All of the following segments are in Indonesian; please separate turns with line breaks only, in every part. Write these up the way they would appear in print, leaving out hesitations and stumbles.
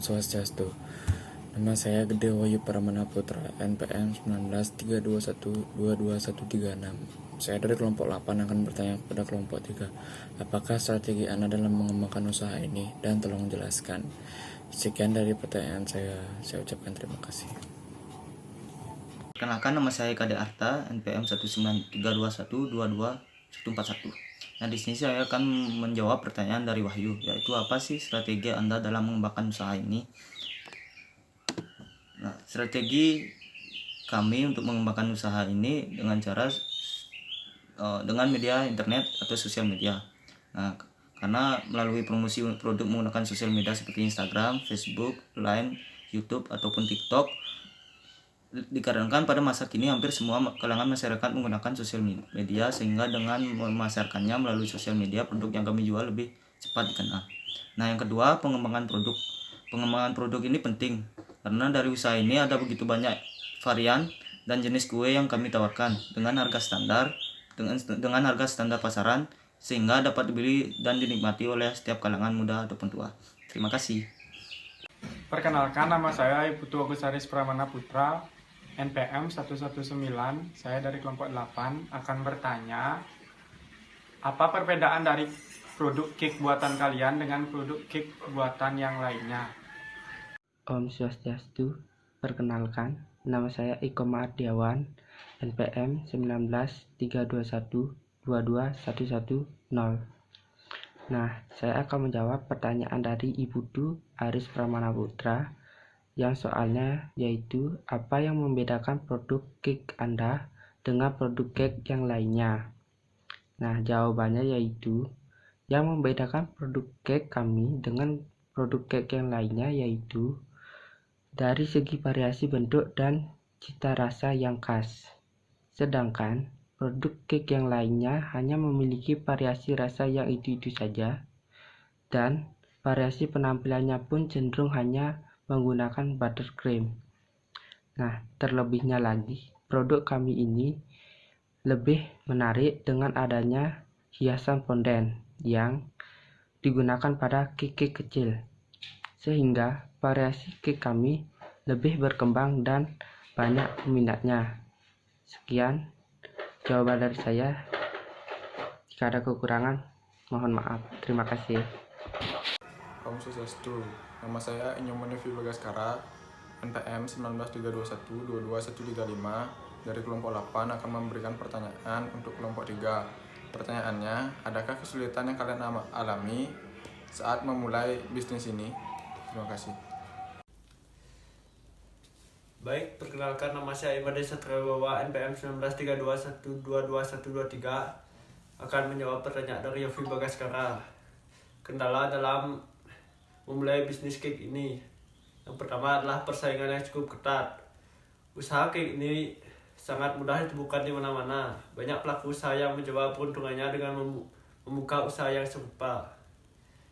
Om Swastiastu. Nama saya Gede Wahyu Pramana Putra, NPM 1932122136. Saya dari kelompok 8 akan bertanya kepada kelompok 3. Apakah strategi Anda dalam mengembangkan usaha ini? Dan tolong jelaskan. Sekian dari pertanyaan saya ucapkan terima kasih.
Perkenalkan, nama saya Kade Arta, NPM 19321224141. Nah, di sini saya akan menjawab pertanyaan dari Wahyu, yaitu apa sih strategi Anda dalam mengembangkan usaha ini? Nah, strategi kami untuk mengembangkan usaha ini dengan media internet atau sosial media. Nah, karena melalui promosi produk menggunakan sosial media seperti Instagram, Facebook, Line, YouTube ataupun TikTok, dikarenakan pada masa kini hampir semua kalangan masyarakat menggunakan sosial media, sehingga dengan memasarkannya melalui sosial media, produk yang kami jual lebih cepat dikenal. Nah, yang kedua, pengembangan produk. Pengembangan produk ini penting karena dari usaha ini ada begitu banyak varian dan jenis kue yang kami tawarkan dengan harga standar pasaran, sehingga dapat dibeli dan dinikmati oleh setiap kalangan muda ataupun tua. Terima kasih.
Perkenalkan, nama saya Putu Agus Haris Pramana Putra, NPM 119. Saya dari kelompok 8 akan bertanya, apa perbedaan dari produk cake buatan kalian dengan produk cake buatan yang lainnya?
Om Swastiastu. Perkenalkan, nama saya Iko Mardiawan, NPM 19321221110. Nah, saya akan menjawab pertanyaan dari Ibu Du Aris Pramana Putra yang soalnya yaitu apa yang membedakan produk cake Anda dengan produk cake yang lainnya. Nah, jawabannya yaitu yang membedakan produk cake kami dengan produk cake yang lainnya yaitu dari segi variasi bentuk dan cita rasa yang khas. Sedangkan produk cake yang lainnya hanya memiliki variasi rasa yang itu-itu saja, dan variasi penampilannya pun cenderung hanya menggunakan buttercream. Nah, terlebihnya lagi, produk kami ini lebih menarik dengan adanya hiasan fondant yang digunakan pada cake kecil, sehingga variasi cake kami lebih berkembang dan banyak peminatnya. Sekian jawaban dari saya. Jika ada kekurangan, mohon maaf. Terima kasih.
Om Swastiastu. Nama saya Inyoman Yofi Bagaskara, NPM 19321222135. Dari kelompok 8 akan memberikan pertanyaan untuk kelompok 3. Pertanyaannya, adakah kesulitan yang kalian alami saat memulai bisnis ini? Terima kasih.
Baik, perkenalkan, nama saya Imade Satrawibawa, NPM 19321222123, akan menjawab pertanyaan dari Yofi Bagaskara. Kendala dalam memulai bisnis cake ini. Yang pertama adalah persaingan yang cukup ketat. Usaha cake ini sangat mudah ditemukan di mana-mana. Banyak pelaku usaha yang mencoba peruntungannya dengan membuka usaha yang serupa.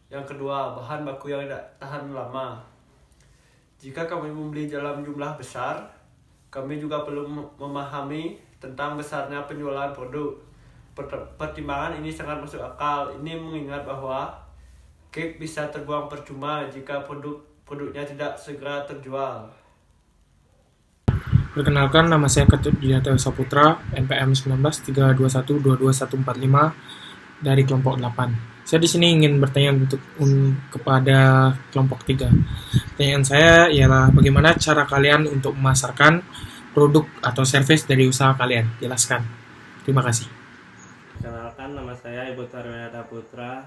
Yang kedua, bahan baku yang tidak tahan lama. Jika kami membeli dalam jumlah besar, kami juga perlu memahami tentang besarnya penjualan produk. Pertimbangan ini sangat masuk akal. Ini mengingat bahwa cake bisa terbuang percuma jika produknya tidak segera terjual.
Perkenalkan, nama saya Ketut Diyata Saputra, NPM 19321222145 dari kelompok 8. Saya di sini ingin bertanya kepada kelompok 3. Pertanyaan saya ialah bagaimana cara kalian untuk memasarkan produk atau service dari usaha kalian? Jelaskan. Terima kasih.
Perkenalkan, nama saya Ibu Tarwinata Putra,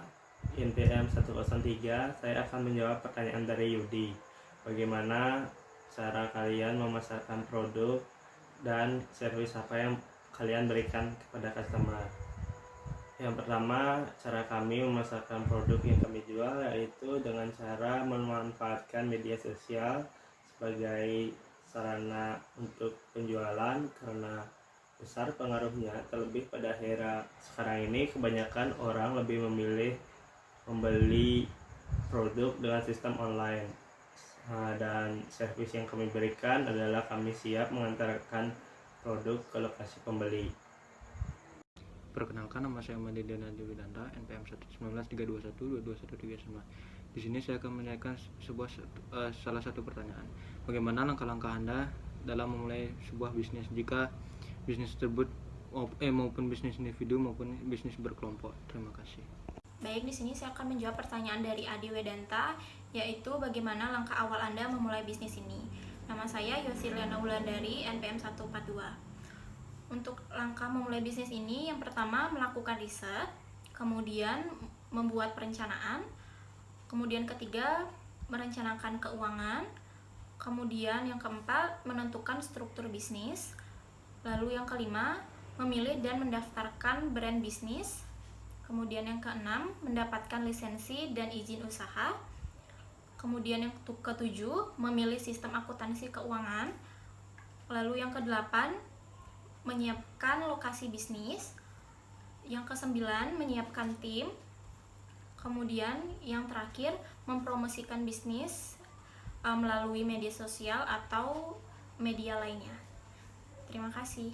NPM 103. Saya akan menjawab pertanyaan dari Yudi. Bagaimana cara kalian memasarkan produk dan servis apa yang kalian berikan kepada customer? Yang pertama, cara kami memasarkan produk yang kami jual yaitu dengan cara memanfaatkan media sosial sebagai sarana untuk penjualan, karena besar pengaruhnya. Terlebih pada era sekarang ini, kebanyakan orang lebih memilih membeli produk dengan sistem online. Dan servis yang kami berikan adalah kami siap mengantarkan produk ke lokasi pembeli.
Perkenalkan, nama saya Madidiana Jowidanda, NPM 11932122139. Di sini saya akan menanyakan salah satu pertanyaan. Bagaimana langkah-langkah Anda dalam memulai sebuah bisnis jika bisnis tersebut maupun bisnis individu maupun bisnis berkelompok? Terima kasih.
Baik, di sini saya akan menjawab pertanyaan dari Adi Wedanta, yaitu bagaimana langkah awal Anda memulai bisnis ini. Nama saya Yosiliana Wulandari, NPM 142. Untuk langkah memulai bisnis ini, yang pertama melakukan riset, kemudian membuat perencanaan, kemudian ketiga merencanakan keuangan, kemudian yang keempat menentukan struktur bisnis, lalu yang kelima memilih dan mendaftarkan brand bisnis, kemudian yang keenam mendapatkan lisensi dan izin usaha, kemudian yang ketujuh memilih sistem akuntansi keuangan, lalu yang kedelapan menyiapkan lokasi bisnis, yang kesembilan menyiapkan tim, kemudian yang terakhir mempromosikan bisnis melalui media sosial atau media lainnya. Terima kasih.